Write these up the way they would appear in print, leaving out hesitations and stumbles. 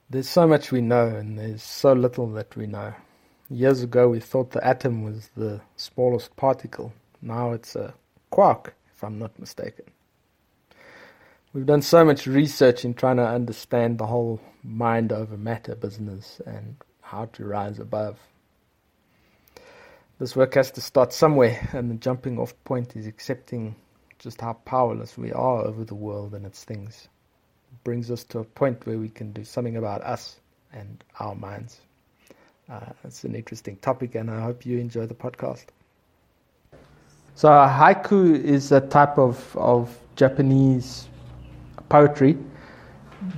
There's so much we know, and there's so little that we know. Years ago, we thought the atom was the smallest particle. Now it's a quark, if I'm not mistaken. We've done so much research in trying to understand the whole mind over matter business and how to rise above. This work has to start somewhere, and the jumping off point is accepting just how powerless we are over the world and its things. It brings us to a point where we can do something about us and our minds. It's an interesting topic, and I hope you enjoy the podcast. So haiku is a type of Japanese poetry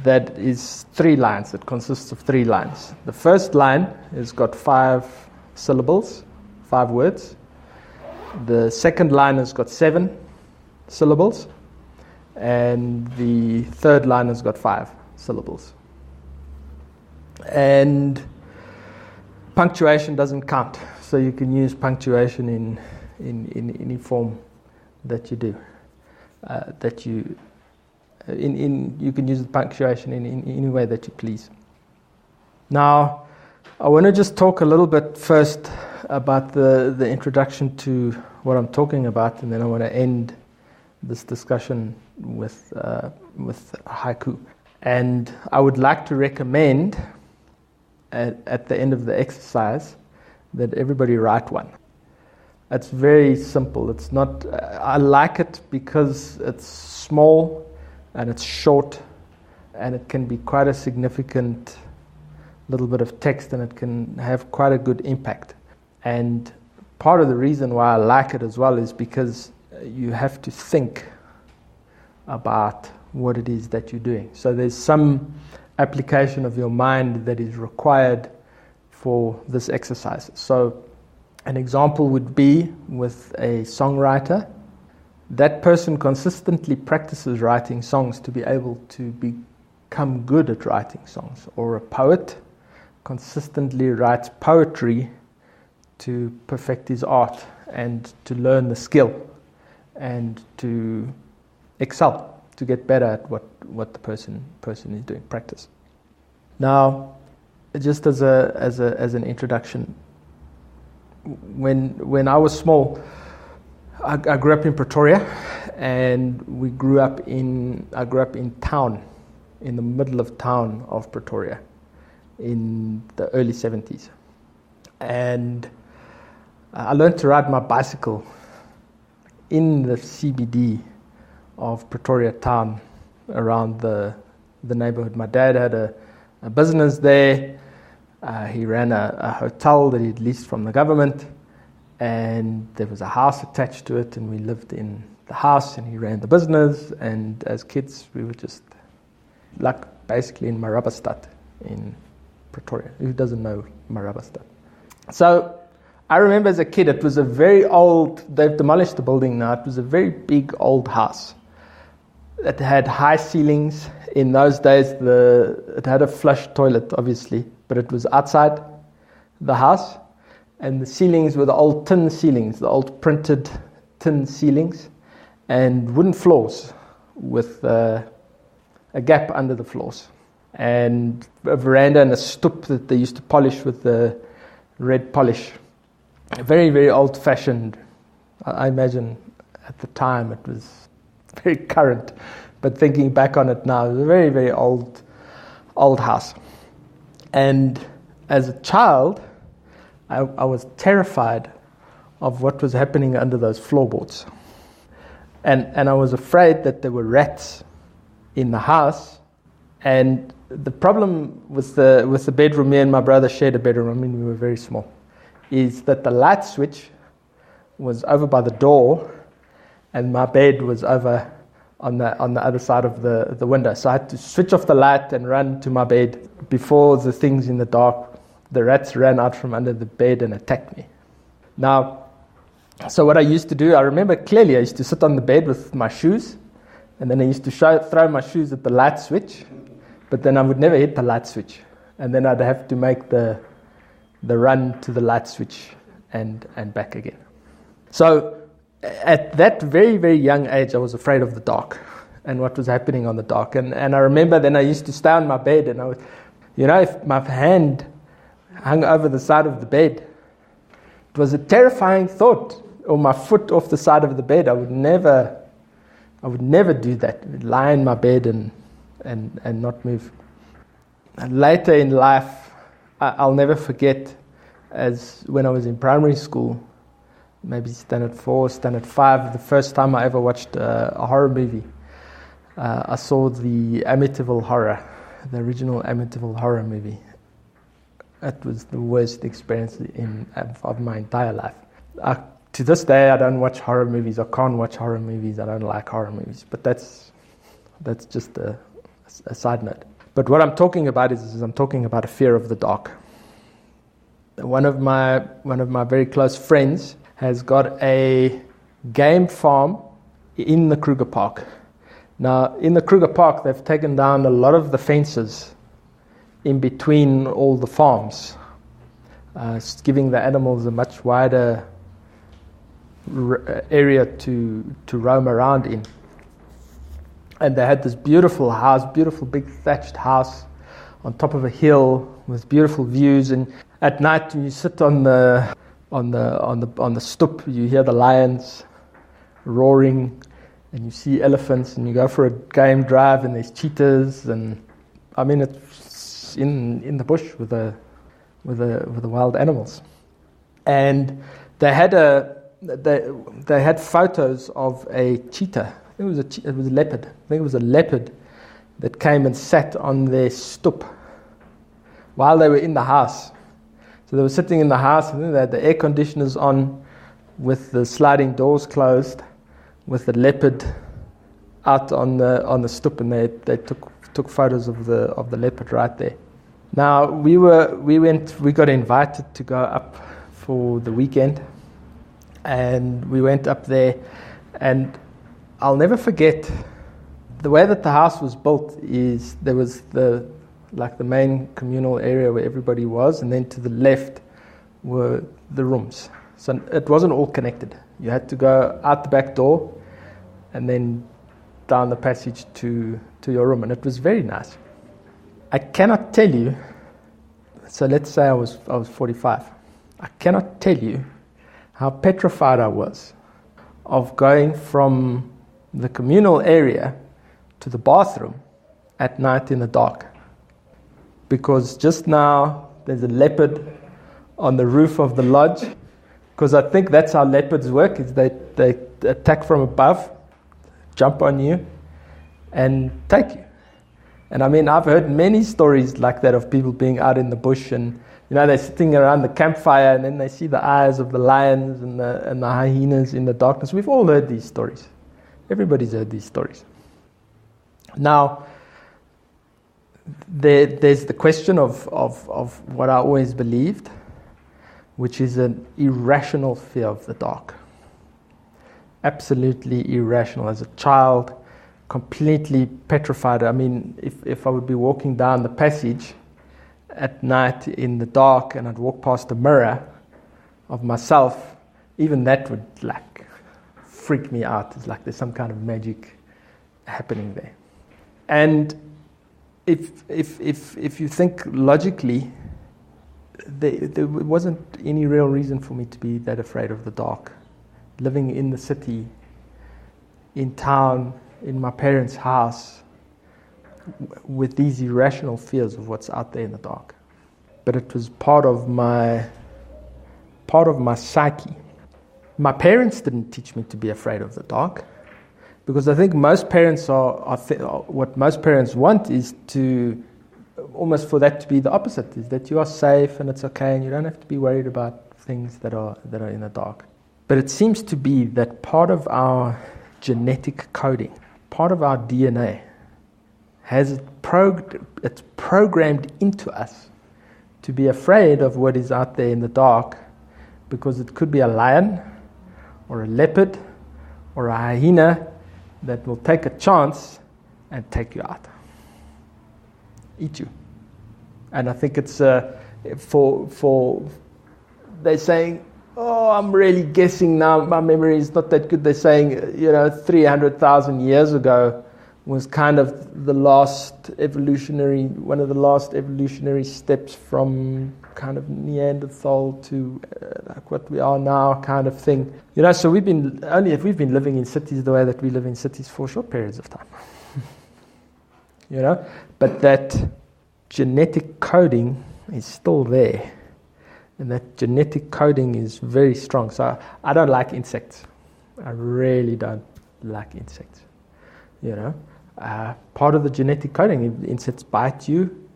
that is 3 lines. It consists of 3 lines. The first line has got 5 syllables, 5 words. The second line has got 7 syllables. And the third line has got 5 syllables. And punctuation doesn't count. So you can use punctuation in any form that you do. You can use the punctuation in any way that you please. Now, I want to just talk a little bit first about the introduction to what I'm talking about, and then I want to end this discussion with haiku. And I would like to recommend at the end of the exercise that everybody write one. It's very simple. It's not. I like it because it's small and it's short, and it can be quite a significant little bit of text, and it can have quite a good impact. And part of the reason why I like it as well is because you have to think about what it is that you're doing. So there's some application of your mind that is required for this exercise. So an example would be with a songwriter. That person consistently practices writing songs to be able to become good at writing songs. Or a poet consistently writes poetry to perfect his art and to learn the skill and to excel, to get better at what the person is doing, practice. Now, just as an introduction, when I was small, I grew up in Pretoria, and I grew up in town, in the middle of town of Pretoria, in the early 70s. And I learned to ride my bicycle in the CBD of Pretoria town, around the neighborhood. My dad had a business there. He ran a hotel that he'd leased from the government, and there was a house attached to it, and we lived in the house, and he ran the business. And as kids, we were just like basically in Marabastad in Pretoria. Who doesn't know Marabastad? So I remember as a kid, it was a very old, they've demolished the building now, it was a very big old house. It had high ceilings. In those days, it had a flush toilet, obviously, but it was outside the house, and the ceilings were the old tin ceilings, the old printed tin ceilings, and wooden floors with a gap under the floors, and a veranda and a stoep that they used to polish with the red polish. Very, very old-fashioned. I imagine at the time it was very current, but thinking back on it now, it was a very, very old house. And as a child, I was terrified of what was happening under those floorboards. And I was afraid that there were rats in the house. And the problem with the bedroom, me and my brother shared a bedroom, I mean, we were very small, is that the light switch was over by the door, and my bed was over on the other side of the window. So I had to switch off the light and run to my bed before the things in the dark, the rats ran out from under the bed and attacked me. Now, so what I used to do, I remember clearly, I used to sit on the bed with my shoes, and then I used to throw my shoes at the light switch, but then I would never hit the light switch. And then I'd have to make the run to the light switch and back again. So at that very, very young age, I was afraid of the dark and what was happening on the dark. And I remember then I used to stay on my bed, and if my hand hung over the side of the bed, it was a terrifying thought, or my foot off the side of the bed. I would never do that. I'd lie in my bed and not move. And later in life, I'll never forget, as when I was in primary school, maybe standard 4, standard 5, the first time I ever watched a horror movie. I saw the Amityville Horror, the original Amityville Horror movie. That was the worst experience of my entire life. To this day, I don't watch horror movies. I can't watch horror movies. I don't like horror movies. But that's just a side note. But what I'm talking about is I'm talking about a fear of the dark. One of my very close friends has got a game farm in the Kruger Park. Now, in the Kruger Park, they've taken down a lot of the fences in between all the farms, giving the animals a much wider area to roam around in. And they had this beautiful house, beautiful big thatched house on top of a hill with beautiful views. And at night, when you sit on the stoep, you hear the lions roaring, and you see elephants, and you go for a game drive, and there's cheetahs, and I mean it's in the bush with the wild animals. And they had photos of a cheetah. It was a leopard. I think it was a leopard that came and sat on their stoep while they were in the house. So they were sitting in the house, and they had the air conditioners on, with the sliding doors closed, with the leopard out on the stoep, and they took photos of the leopard right there. Now we got invited to go up for the weekend, and we went up there, and I'll never forget the way that the house was built. Is there was the main communal area where everybody was, and then to the left were the rooms. So it wasn't all connected. You had to go out the back door and then down the passage to your room, and it was very nice. I cannot tell you, so let's say I was 45. I cannot tell you how petrified I was of going from the communal area to the bathroom at night in the dark. Because just now there's a leopard on the roof of the lodge, because I think that's how leopards work, is they attack from above, jump on you, and take you. And I mean, I've heard many stories like that of people being out in the bush, and they're sitting around the campfire, and then they see the eyes of the lions and the hyenas in the darkness. We've all heard these stories. Everybody's heard these stories. Now, there's the question of what I always believed, which is an irrational fear of the dark. Absolutely irrational. As a child, completely petrified. I mean, if I would be walking down the passage at night in the dark, and I'd walk past a mirror of myself, even that would freak me out. It's like there's some kind of magic happening there. And if you think logically, there wasn't any real reason for me to be that afraid of the dark. Living in the city, in town, in my parents' house, with these irrational fears of what's out there in the dark. But it was part of my psyche. My parents didn't teach me to be afraid of the dark, because I think most parents what most parents want is to almost for that to be the opposite, is that you are safe and it's okay and you don't have to be worried about things that are in the dark. But it seems to be that part of our genetic coding, part of our DNA, it's programmed into us to be afraid of what is out there in the dark, because it could be a lion or a leopard or a hyena that will take a chance and take you out, eat you. And I think it's for they're saying, oh, I'm really guessing now, my memory is not that good. They're saying, 300,000 years ago, was kind of one of the last evolutionary steps from kind of Neanderthal to like what we are now, kind of thing. So we've been living in cities the way that we live in cities for short periods of time. But that genetic coding is still there, and that genetic coding is very strong. So I don't like insects. I really don't like insects. Part of the genetic coding, if insects bite you,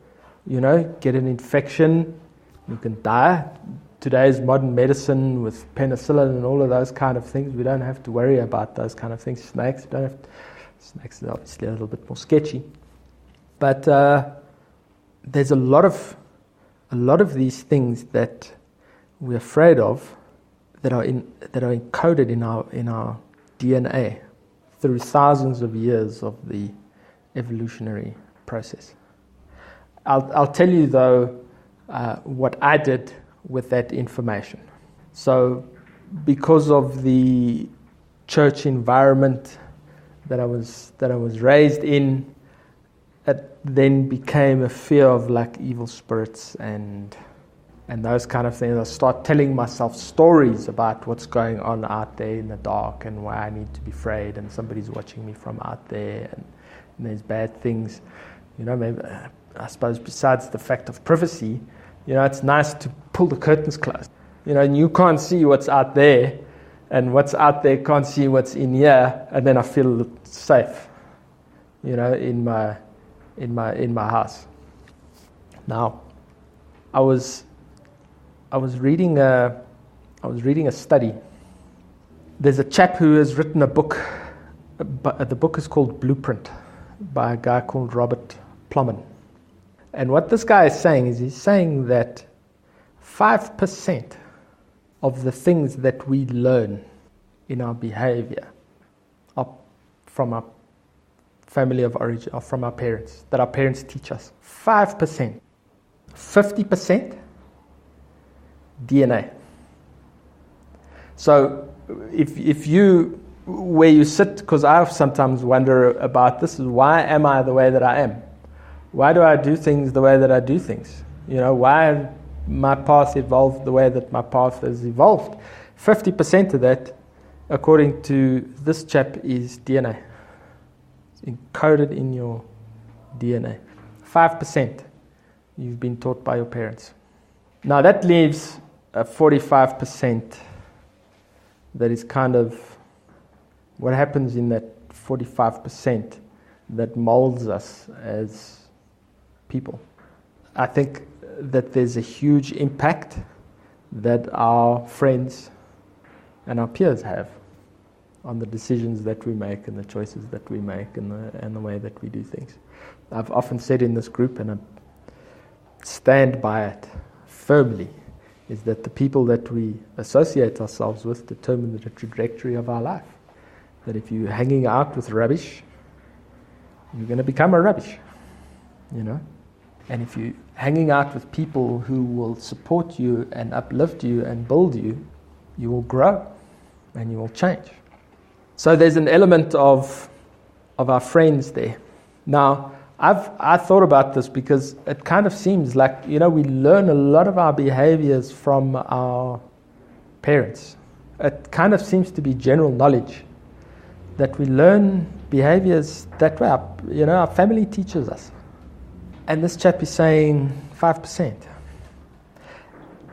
get an infection, you can die. Today's modern medicine with penicillin and all of those kind of things, we don't have to worry about those kind of things. Snakes are obviously a little bit more sketchy. But there's a lot of these things that we're afraid of that are encoded in our DNA through thousands of years of the evolutionary process. I'll tell you though what I did with that information. So, because of the church environment that I was raised in, it then became a fear of like evil spirits and those kind of things. I start telling myself stories about what's going on out there in the dark and why I need to be afraid, and somebody's watching me from out there, and there's bad things. Maybe I suppose besides the fact of privacy, it's nice to pull the curtains closed. And you can't see what's out there, and what's out there can't see what's in here, and then I feel safe, in my house. Now, I was reading a study. There's a chap who has written a book. The book is called Blueprint, by a guy called Robert Plomin. And what this guy is saying is he's saying that 5% of the things that we learn in our behavior are from our family of origin, or from our parents, that our parents teach us. 5%. 50% DNA. So if you, where you sit, because I sometimes wonder about this, is why am I the way that I am? Why do I do things the way that I do things? Why my path evolved the way that my path has evolved? 50% of that, according to this chap, is DNA. It's encoded in your DNA. 5% you've been taught by your parents. Now that leaves a 45% that is kind of what happens in that 45% that molds us as people. I think that there's a huge impact that our friends and our peers have on the decisions that we make and the choices that we make and the way that we do things. I've often said in this group, and I stand by it firmly, is that the people that we associate ourselves with determine the trajectory of our life. That if you're hanging out with rubbish, you're going to become a rubbish, And if you're hanging out with people who will support you and uplift you and build you, you will grow and you will change. So there's an element of our friends there. Now, I thought about this because it kind of seems like, we learn a lot of our behaviors from our parents. It kind of seems to be general knowledge that we learn behaviors that way. Our family teaches us. And this chap is saying 5%.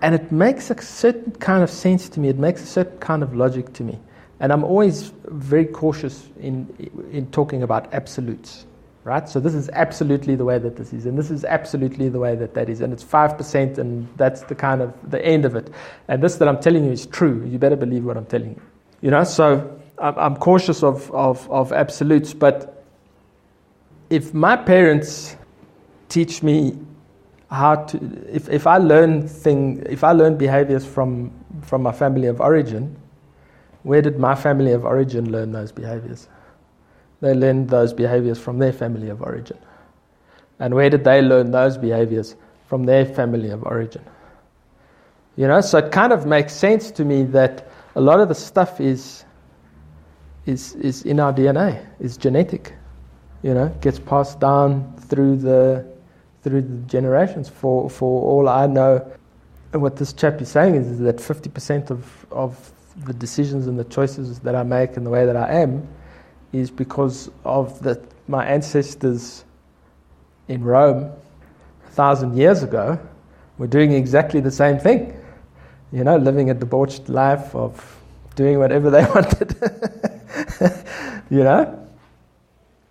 And it makes a certain kind of sense to me. It makes a certain kind of logic to me. And I'm always very cautious in talking about absolutes, right? So this is absolutely the way that this is, and this is absolutely the way that is, and it's 5%, and that's the kind of the end of it. And this that I'm telling you is true. You better believe what I'm telling you. So I'm cautious of absolutes. But if my parents teach me how to, if I learn behaviors from my family of origin, where did my family of origin learn those behaviors? They learned those behaviors from their family of origin. And where did they learn those behaviors? From their family of origin. So it kind of makes sense to me that a lot of the stuff is in our DNA, is genetic. gets passed down through the generations. For all I know, and what this chap is saying is that 50% of the decisions and the choices that I make and the way that I am is because of my ancestors in Rome 1,000 years ago were doing exactly the same thing. Living a debauched life of doing whatever they wanted.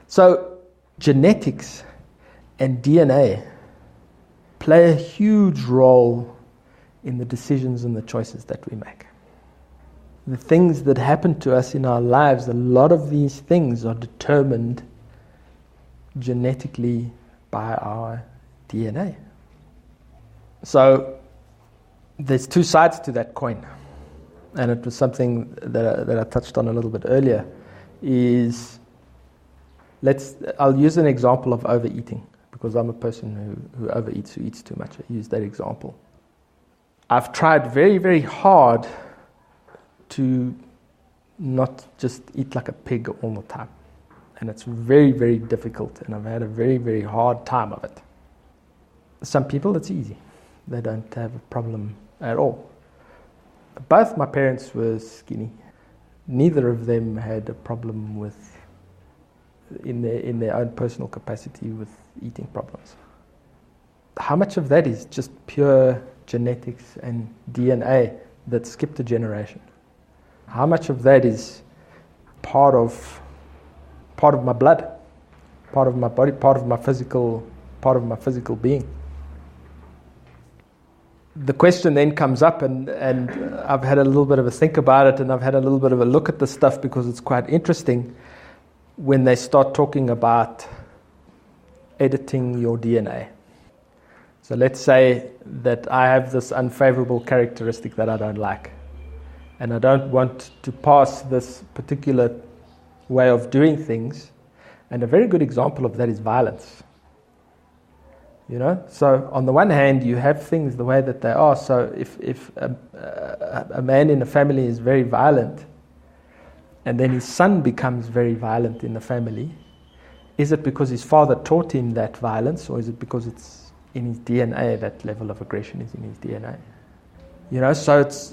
So genetics and DNA play a huge role in the decisions and the choices that we make. The things that happen to us in our lives, a lot of these things are determined genetically by our DNA. So there's two sides to that coin, and it was something that I touched on a little bit earlier. I'll use an example of overeating, because I'm a person who overeats, who eats too much. I use that example. I've tried very, very hard to not just eat like a pig all the time, and it's very, very difficult, and I've had a very, very hard time of it. Some people, it's easy. They don't have a problem at all. Both my parents were skinny. Neither of them had a problem in their own personal capacity with eating problems. How much of that is just pure genetics and DNA that skipped a generation? How much of that is part of my blood, part of my body, part of my physical being? The question then comes up, and I've had a little bit of a think about it, and I've had a little bit of a look at this stuff because it's quite interesting when they start talking about editing your DNA. So let's say that I have this unfavorable characteristic that I don't like, and I don't want to pass this particular way of doing things, and a very good example of that is violence. So on the one hand, you have things the way that they are. So if a man in a family is very violent, and then his son becomes very violent in the family, is it because his father taught him that violence, or is it because it's in his DNA, that level of aggression is in his DNA?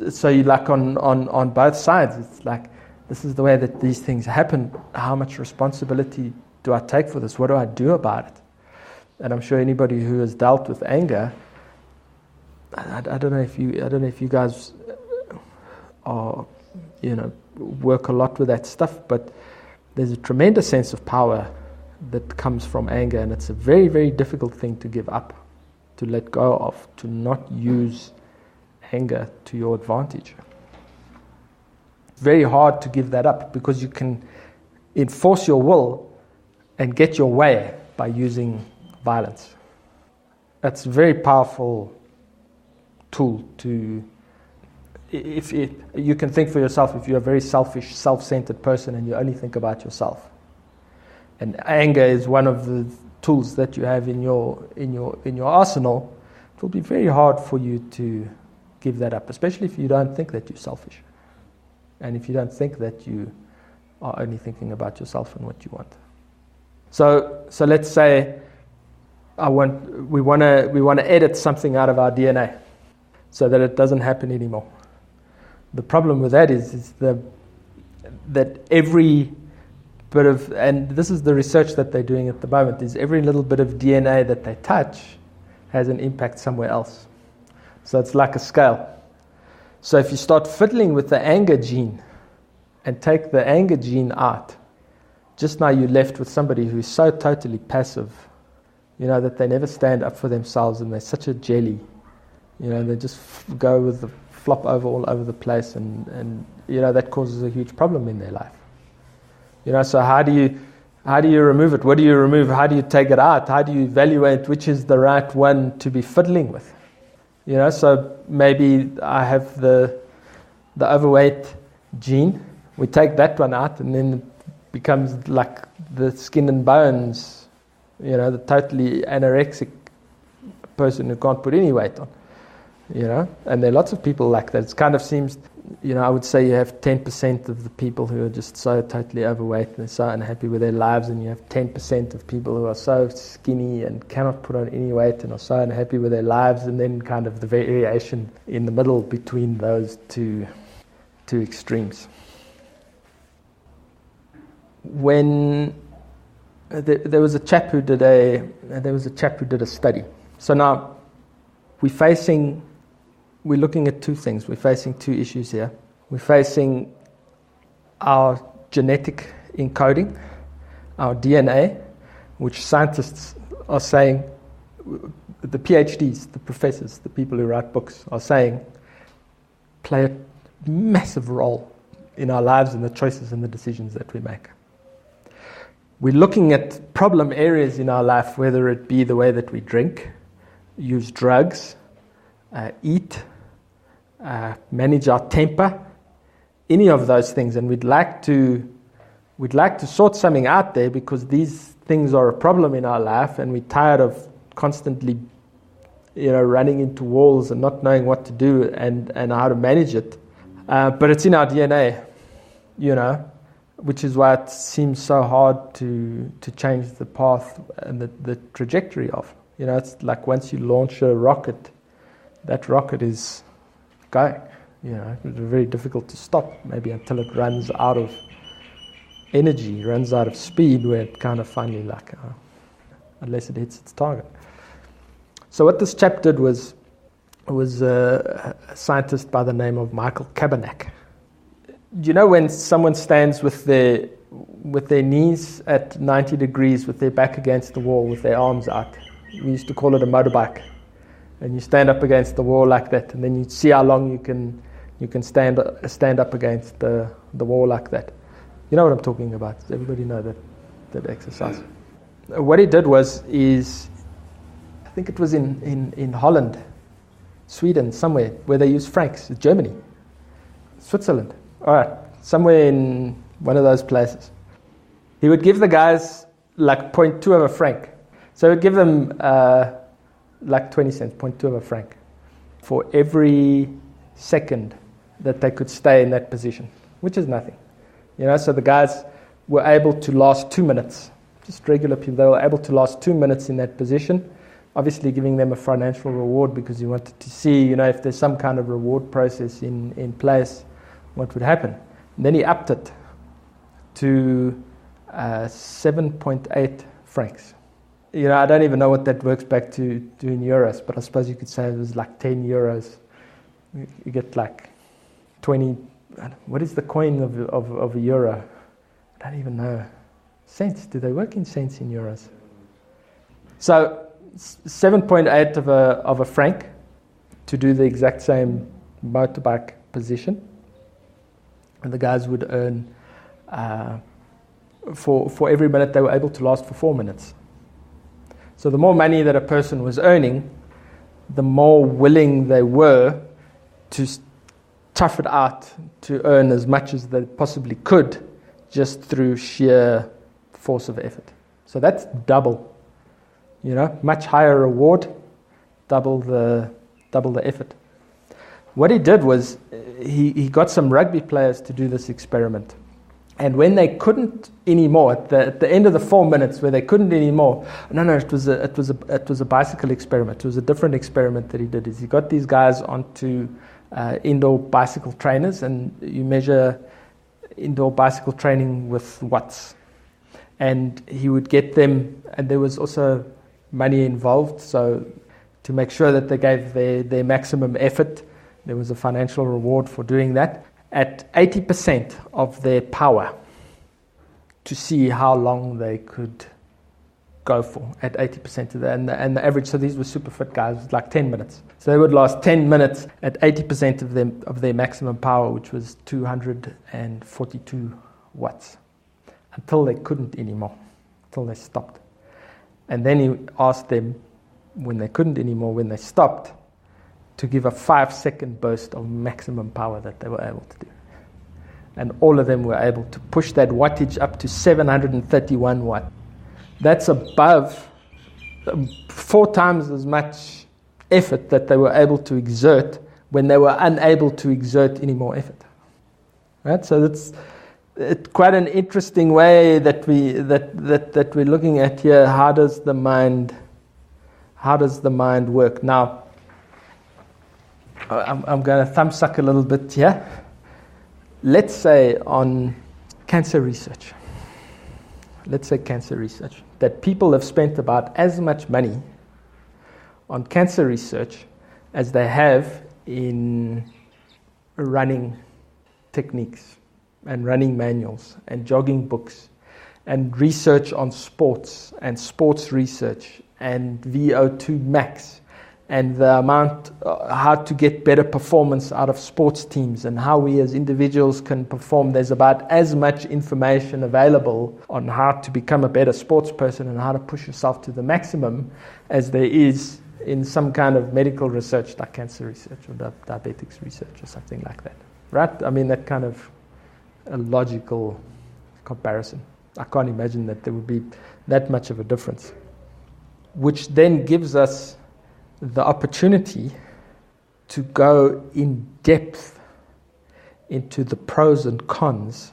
So you like on both sides, it's like, this is the way that these things happen. How much responsibility do I take for this? What do I do about it? And I'm sure anybody who has dealt with anger, I don't know if you guys are, work a lot with that stuff, but there's a tremendous sense of power that comes from anger, and it's a very, very difficult thing to give up, to let go of, to not use anger to your advantage. It's very hard to give that up, because you can enforce your will and get your way by using violence. That's a very powerful tool to, if you can think for yourself, if you're a very selfish, self-centered person and you only think about yourself. And anger is one of the tools that you have in your arsenal. It will be very hard for you to give that up, especially if you don't think that you're selfish, and if you don't think that you are only thinking about yourself and what you want. So let's say we want to edit something out of our DNA so that it doesn't happen anymore. The problem with that is that every bit of, and this is the research that they're doing at the moment, is every little bit of DNA that they touch has an impact somewhere else. So it's like a scale. So if you start fiddling with the anger gene and take the anger gene out, just now you're left with somebody who's so totally passive, that they never stand up for themselves, and they're such a jelly. They just go with the flop over all over the place, and that causes a huge problem in their life. So how do you remove it? What do you remove? How do you take it out? How do you evaluate which is the right one to be fiddling with? So maybe I have the overweight gene. We take that one out, and then it becomes like the skin and bones, the totally anorexic person who can't put any weight on. And there are lots of people like that. It kind of seems I would say you have 10% of the people who are just so totally overweight and they're so unhappy with their lives, and you have 10% of people who are so skinny and cannot put on any weight and are so unhappy with their lives, and then kind of the variation in the middle between those two extremes. When there was a chap who did a study. So now we're looking at two things. We're facing two issues here. We're facing our genetic encoding, our DNA, which scientists are saying, the PhDs, the professors, the people who write books are saying, play a massive role in our lives and the choices and the decisions that we make. We're looking at problem areas in our life, whether it be the way that we drink, use drugs, eat, manage our temper, any of those things, and we'd like to sort something out there, because these things are a problem in our life, and we're tired of constantly, running into walls and not knowing what to do and how to manage it. But it's in our DNA, which is why it seems so hard to change the path and the trajectory of. It's like once you launch a rocket, that rocket is going. It's very difficult to stop, maybe until it runs out of energy, runs out of speed, where it kind of finally unless it hits its target. So what this chap did was a scientist by the name of Michael Cabernac. When someone stands with their knees at 90 degrees, with their back against the wall, with their arms out, we used to call it a motorbike. And you stand up against the wall like that, and then you see how long you can stand up against the wall like that. You know what I'm talking about? Does everybody know that exercise? What he did is I think it was in Holland, Sweden, somewhere where they use francs, Germany, Switzerland. All right, somewhere in one of those places. He would give the guys like 0.2 of a franc. So he would give them like 20 cents, 0.2 of a franc, for every second that they could stay in that position, which is nothing. So the guys were able to last 2 minutes, just regular people. They were able to last 2 minutes in that position, obviously giving them a financial reward, because you wanted to see, if there's some kind of reward process in place, what would happen. And then he upped it to 7.8 francs. I don't even know what that works back to in euros, but I suppose you could say it was like 10 euros. You get like 20, what is the coin of a euro? I don't even know. Cents, do they work in cents in euros? So 7.8 of a franc to do the exact same motorbike position. And the guys would earn, for every minute they were able to last for 4 minutes. So the more money that a person was earning, the more willing they were to tough it out to earn as much as they possibly could, just through sheer force of effort. So that's double, much higher reward, double the effort. What he did was he got some rugby players to do this experiment. And when they couldn't anymore, at the end of the 4 minutes where they couldn't anymore, it was a bicycle experiment. It was a different experiment that he did. Is he got these guys onto indoor bicycle trainers, and you measure indoor bicycle training with watts. And he would get them, and there was also money involved, so to make sure that they gave their maximum effort, there was a financial reward for doing that, at 80% of their power, to see how long they could go for at 80% of that. And the average, so these were super fit guys, was like 10 minutes. So they would last 10 minutes at 80% of their maximum power, which was 242 watts, until they couldn't anymore, until they stopped. And then he asked them, when they couldn't anymore, when they stopped, to give a 5-second burst of maximum power that they were able to do. And all of them were able to push that wattage up to 731 watt. That's above 4 times as much effort that they were able to exert when they were unable to exert any more effort. Right? So it's quite an interesting way that we're looking at here. How does the mind work? Now, I'm going to thumbsuck a little bit here. Let's say on cancer research. Let's say cancer research. That people have spent about as much money on cancer research as they have in running techniques and running manuals and jogging books and research on sports and sports research and VO2 max and the amount, how to get better performance out of sports teams and how we as individuals can perform. There's about as much information available on how to become a better sports person and how to push yourself to the maximum as there is in some kind of medical research like cancer research or diabetics research or something like that. Right? I mean, that kind of a logical comparison. I can't imagine that there would be that much of a difference. Which then gives us the opportunity to go in depth into the pros and cons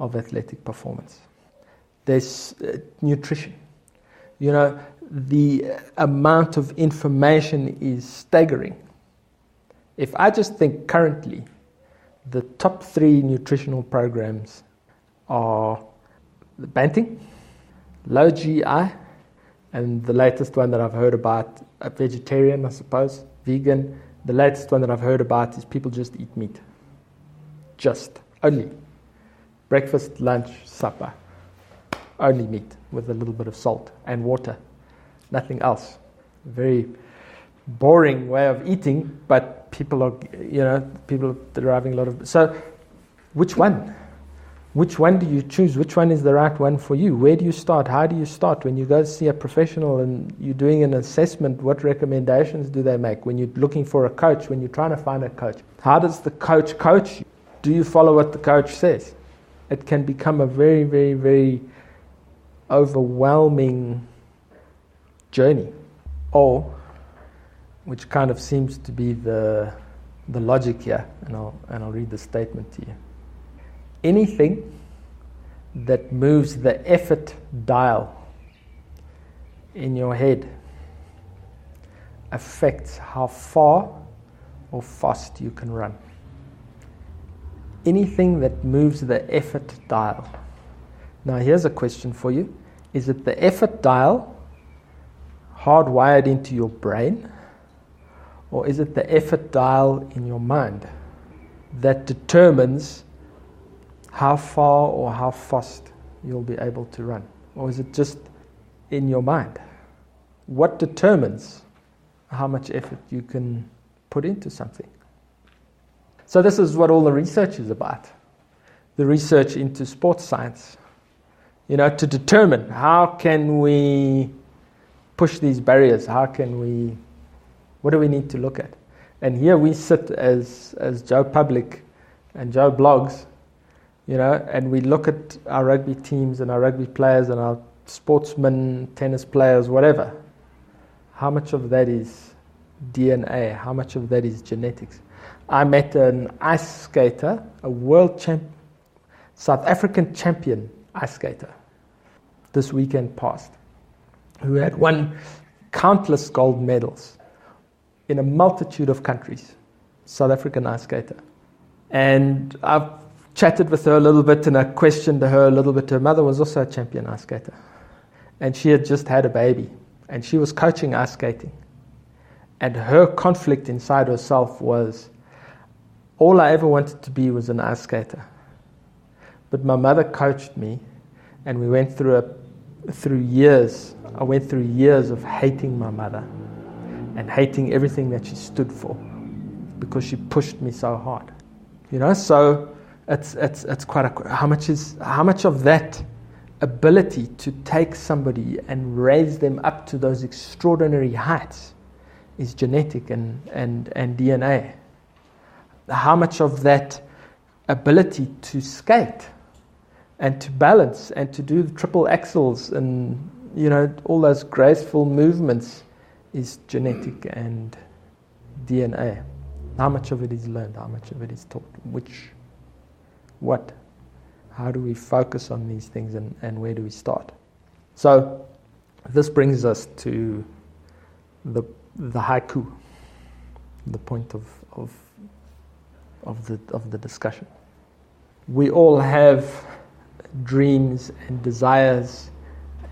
of athletic performance. There's nutrition. You know, the amount of information is staggering. If I just think currently, the top 3 nutritional programs are the Banting, low GI, and the latest one that I've heard about, a vegetarian, I suppose, vegan. The latest one that I've heard about is people just eat meat. Just, only. Breakfast, lunch, supper. Only meat with a little bit of salt and water. Nothing else. Very boring way of eating, but people are deriving a lot of... So, which one? Which one do you choose? Which one is the right one for you? Where do you start? How do you start? When you go see a professional and you're doing an assessment, what recommendations do they make? When you're looking for a coach, when you're trying to find a coach, how does the coach coach you? Do you follow what the coach says? It can become a very, very, very overwhelming journey. Or, which kind of seems to be the logic here, and I'll read the statement to you. Anything that moves the effort dial in your head affects how far or fast you can run. Anything that moves the effort dial. Now here's a question for you. Is it the effort dial hardwired into your brain, or is it the effort dial in your mind that determines how far or how fast you'll be able to run? Or is it just in your mind? What determines how much effort you can put into something? So this is what all the research is about. The research into sports science. You know, to determine how can we push these barriers? What do we need to look at? And here we sit as Joe Public and Joe Blogs, you know, and we look at our rugby teams and our rugby players and our sportsmen, tennis players, whatever. How much of that is DNA? How much of that is genetics? I met an ice skater, a South African champion ice skater, this weekend past, who had won countless gold medals in a multitude of countries. South African ice skater. And I've chatted with her a little bit, and I questioned her a little bit. Her mother was also a champion ice skater, and she had just had a baby, and she was coaching ice skating. And her conflict inside herself was, all I ever wanted to be was an ice skater. But my mother coached me, and we went through years. I went through years of hating my mother and hating everything that she stood for, because she pushed me so hard. You know, so it's quite how much of that ability to take somebody and raise them up to those extraordinary heights is genetic and DNA. How much of that ability to skate and to balance and to do the triple axels and, you know, all those graceful movements is genetic and DNA. How much of it is learned? How much of it is taught? What? How do we focus on these things, and where do we start? So this brings us to the haiku, the point of the discussion. We all have dreams and desires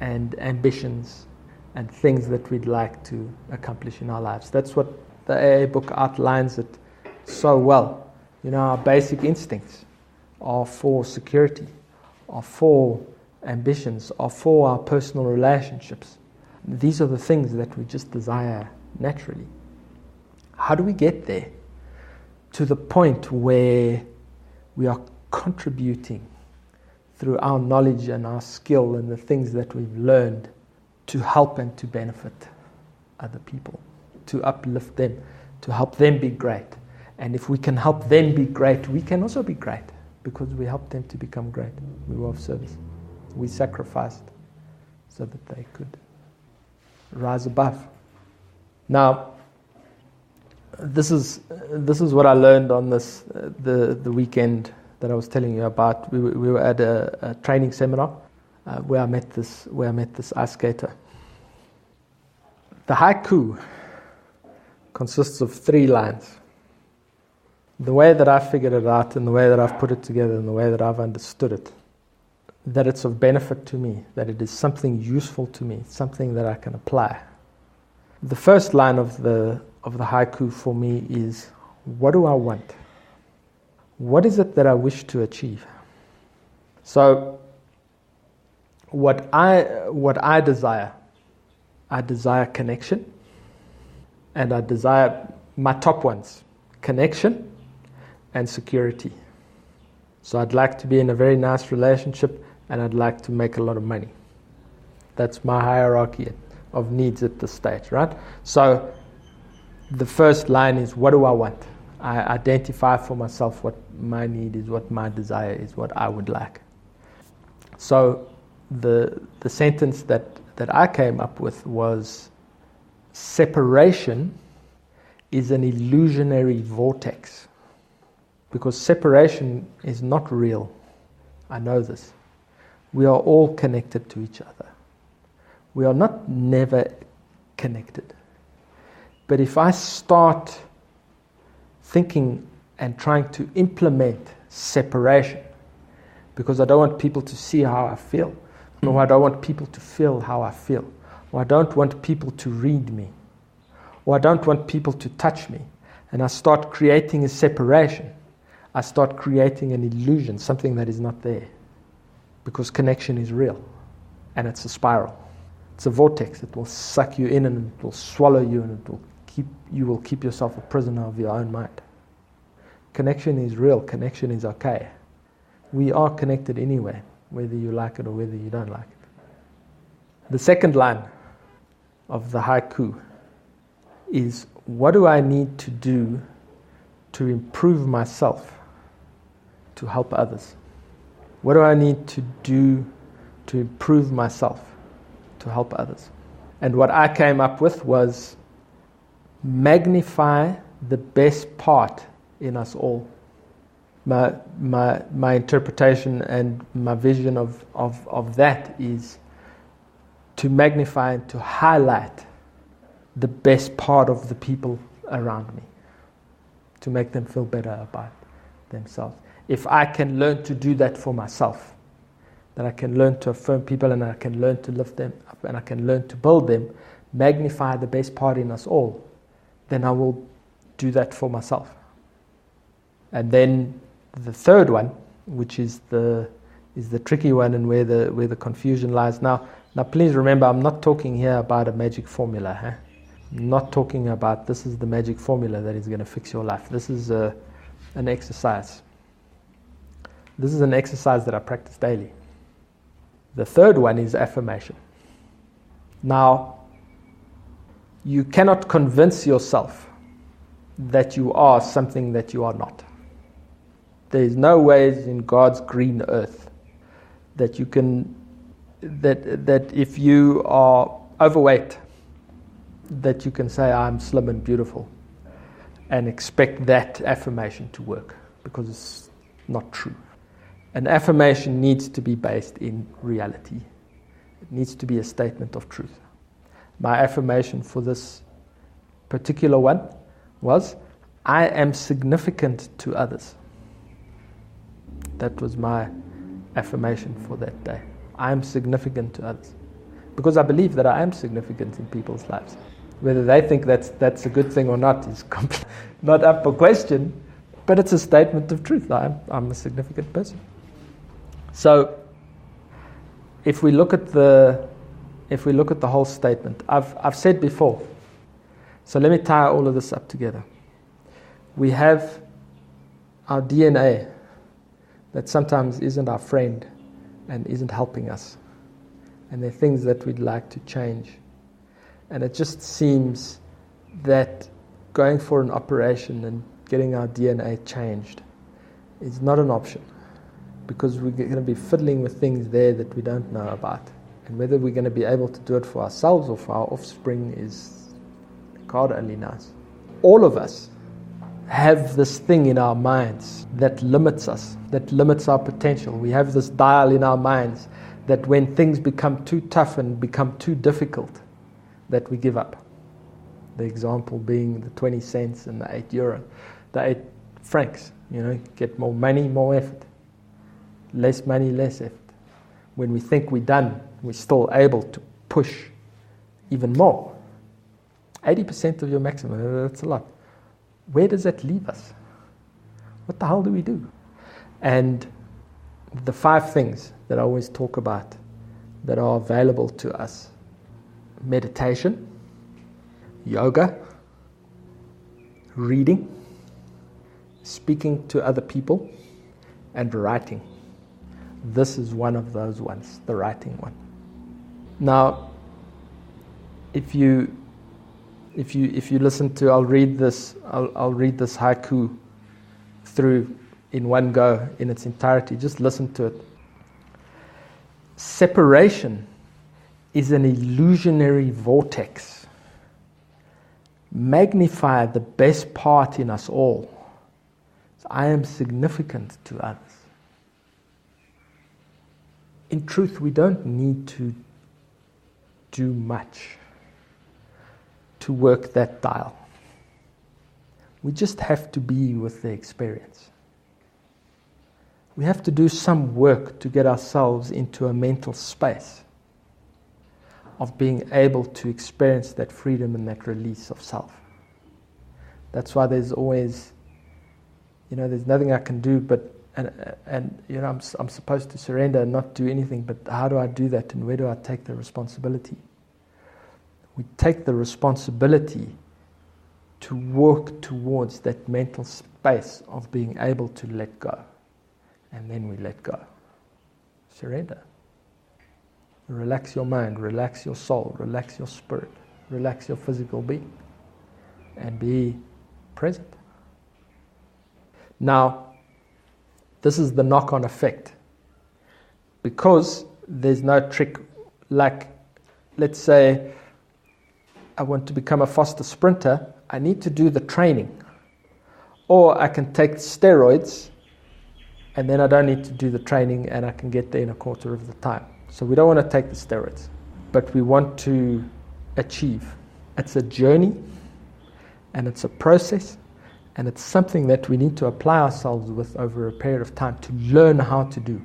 and ambitions and things that we'd like to accomplish in our lives. That's what the AA book outlines it so well. Our basic instincts are for security, are for ambitions, are for our personal relationships. These are the things that we just desire naturally. How do we get there? To the point where we are contributing through our knowledge and our skill and the things that we've learned to help and to benefit other people, to uplift them, to help them be great. And if we can help them be great, we can also be great because we helped them to become great. We were of service. We sacrificed so that they could rise above. Now, this is what I learned on this the weekend that I was telling you about. We were at a training seminar where I met this ice skater. The haiku consists of 3 lines. The way that I figured it out and the way that I've put it together and the way that I've understood it, that it's of benefit to me, that it is something useful to me, something that I can apply. The first line of the haiku for me is, what do I want? What is it that I wish to achieve? So, what I desire connection, and I desire my top ones, connection and security. So I'd like to be in a very nice relationship, and I'd like to make a lot of money. That's my hierarchy of needs at this stage, right? So the first line is, what do I want? I identify for myself what my need is, what my desire is, what I would like. So the sentence that I came up with was, separation is an illusionary vortex. Because separation is not real. I know this. We are all connected to each other. We are not never connected. But if I start thinking and trying to implement separation, because I don't want people to see how I feel, or I don't want people to feel how I feel, or I don't want people to read me, or I don't want people to touch me, and I start creating a separation, I start creating an illusion, something that is not there. Because connection is real, and it's a spiral. It's a vortex. It will suck you in, and it will swallow you, and you will keep yourself a prisoner of your own mind. Connection is real. Connection is okay. We are connected anyway, whether you like it or whether you don't like it. The second line of the haiku is, what do I need to do to improve myself to help others? What do I need to do to improve myself to help others? And what I came up with was, magnify the best part in us all. My interpretation and my vision of that is to magnify and to highlight the best part of the people around me, to make them feel better about themselves. If I can learn to do that for myself, that I can learn to affirm people, and I can learn to lift them up, and I can learn to build them, magnify the best part in us all, then I will do that for myself. And then the third one, which is the tricky one and where the confusion lies. Now please remember, I'm not talking here about a magic formula. I'm not talking about this is the magic formula that is going to fix your life. This is an exercise. This is an exercise that I practice daily. The third one is affirmation. Now, you cannot convince yourself that you are something that you are not. There is no ways in God's green earth that you can, that if you are overweight, that you can say, I'm slim and beautiful. and expect that affirmation to work, because it's not true. An affirmation needs to be based in reality. It needs to be a statement of truth. My affirmation for this particular one was, I am significant to others. That was my affirmation for that day. I am significant to others. Because I believe that I am significant in people's lives. Whether they think that's a good thing or not is not up for question, but it's a statement of truth. I'm a significant person. So, if we look at the whole statement, I've said before. So let me tie all of this up together. We have our DNA that sometimes isn't our friend and isn't helping us. And there are things that we'd like to change. And it just seems that going for an operation and getting our DNA changed is not an option, because we're going to be fiddling with things there that we don't know about. And whether we're going to be able to do it for ourselves or for our offspring is God only knows. All of us have this thing in our minds that limits us, that limits our potential. We have this dial in our minds that when things become too tough and become too difficult, that we give up. The example being the 20 cents and the €8, the 8 francs. Get more money, more effort. Less money, less effort. When we think we're done, we're still able to push even more. 80% of your maximum, that's a lot. Where does that leave us? What the hell do we do? And the 5 things that I always talk about that are available to us: meditation, yoga, reading, speaking to other people, and writing. This is one of those ones, the writing one. Now, if you listen to, I'll read this haiku through in one go in its entirety. Just listen to it. Separation is an illusionary vortex. Magnify the best part in us all. I am significant to others. In truth, we don't need to do much to work that dial. We just have to be with the experience. We have to do some work to get ourselves into a mental space of being able to experience that freedom and that release of self. That's why there's always, there's nothing I can do but, I'm supposed to surrender and not do anything, but how do I do that, and where do I take the responsibility? We take the responsibility to work towards that mental space of being able to let go. And then we let go. Surrender. Relax your mind, relax your soul, relax your spirit, relax your physical being, and be present. Now, this is the knock-on effect. Because there's no trick, like, let's say, I want to become a faster sprinter, I need to do the training. Or I can take steroids, and then I don't need to do the training, and I can get there in a quarter of the time. So we don't want to take the steroids, but we want to achieve. It's a journey, and it's a process, and it's something that we need to apply ourselves with over a period of time to learn how to do.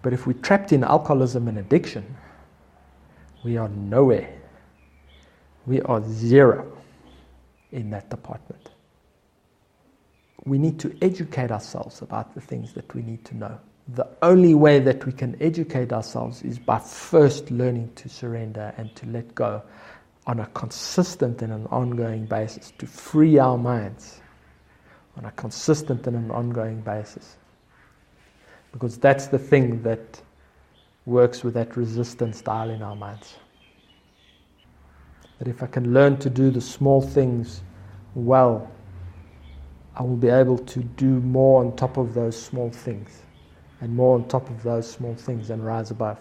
But if we're trapped in alcoholism and addiction, we are nowhere. We are zero in that department. We need to educate ourselves about the things that we need to know. The only way that we can educate ourselves is by first learning to surrender and to let go on a consistent and an ongoing basis, to free our minds on a consistent and an ongoing basis. Because that's the thing that works with that resistance dial in our minds. That if I can learn to do the small things well, I will be able to do more on top of those small things, and more on top of those small things, and rise above.